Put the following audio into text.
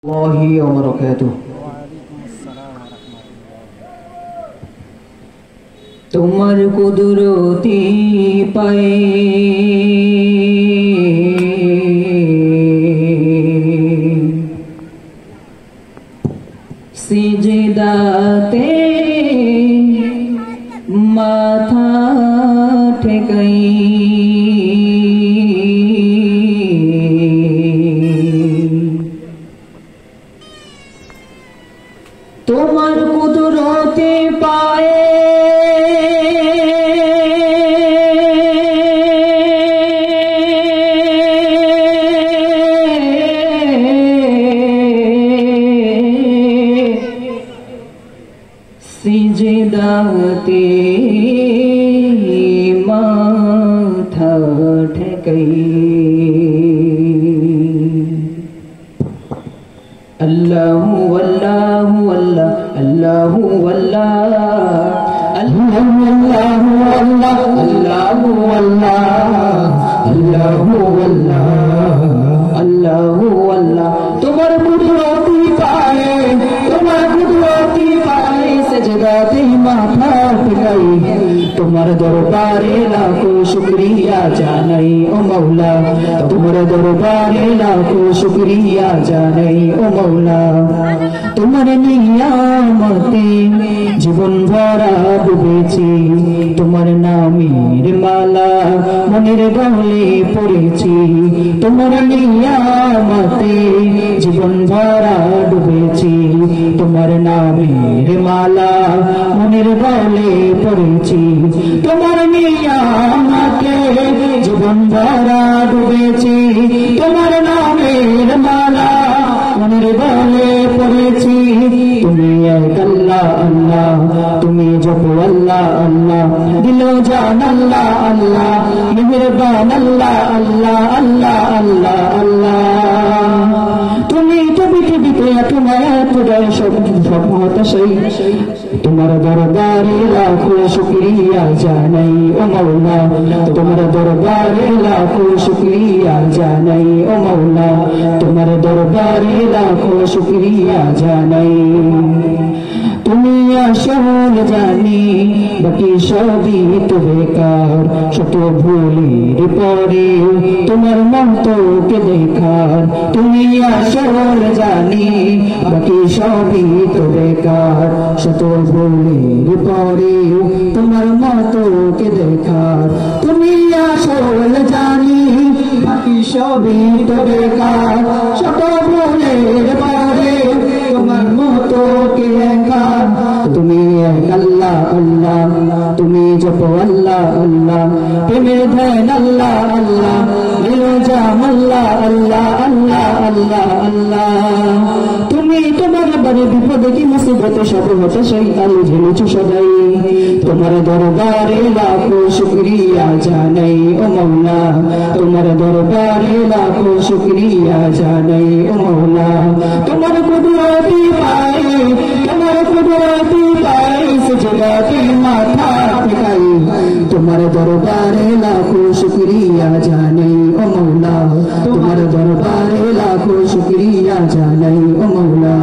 الله وبركاته তোমার কুদরতি পায়ে সিজদাতে মাথা ঠেকাই তোমার কুদরতে পায়ে সিজদাতে মাথা ঠেকাই अल्लाहु अल्लाहु अल्लाह अल्लाहु अल्लाह अल्लाहु अल्लाह अल्लाहु अल्लाह अल्लाहु अल्लाह अल्लाहु अल्लाह तुम्हार कुदरती पाए सजदाते माथा टिकाई तुम्हारे दरबारे लाखों शुक्रिया जानाई ओ मौला तुम्हारे दरबारे लाखों शुक्रिया जानाई ओ मौला तुम्हारे नियामते जीवन भरा डुबेছি তোমার নামের মালা মনের গলে পড়েছি তোমার নিয়ামতে জীবন ভরা ডুবেছি তোমার নামের মালা মনের গলে পড়েছি তোমার নিয়ামতে জীবন ভরা ডুবেছি তোমার নামের মালা মনের গলে পড়েছি তুমি এক আল্লাহ আল্লাহ তুমি জপো আল্লাহ আল্লাহ দিলো জান আল্লাহ আল্লাহ মেহেরবান আল্লাহ আল্লাহ আল্লাহ আল্লাহ আল্লাহ তুমি তো পৃথিবীতে তোমার পুরাই সব হতাশাই তোমার দরবারে লাখো শুকরিয়া জানাই ও মৌলা তোমার দরবারে লাখো শুকরিয়া জানাই ও মৌলা তোমার দরবারে লাখো শুকরিয়া জানাই তুমি আসল জানি বাকি সবই তো বেকার শত ভুলের পরে তোমার মন্তকে দেখার তুমি আসল জানি বাকি সবই তো বেকার শত ভুলের পরে তোমার মন্তকে দেখার তুমি আসল জানি বাকি সবই তো বেকার শত ভুলের পরে তোমার মন্তকে দেখার তুমি আল্লাহ আল্লাহ তুমি জপো আল্লাহ আল্লাহ প্রেমের ধ্যান আল্লাহ আল্লাহ দিলো জাম আল্লাহ আল্লাহ আল্লাহ আল্লাহ আল্লাহ তুমি তোমার বারে বিপদে কি মুসিবতে সব হতে সেই আলো ঝেলেছো সদাই তোমার দরবারে লাখো শুকরিয়া জানাই ও মৌলা তোমার দরবারে লাখো শুকরিয়া জানাই ও মৌলা তোমার কুদরতি পাই তোমার কুদরতি পাই সজদাতে মাথা টিকাই তোমার দরবারে লাখো শুকরিয়া জানাই ও মৌলা তোমার দরবারে লাখো শুকরিয়া জানাই ও মৌলা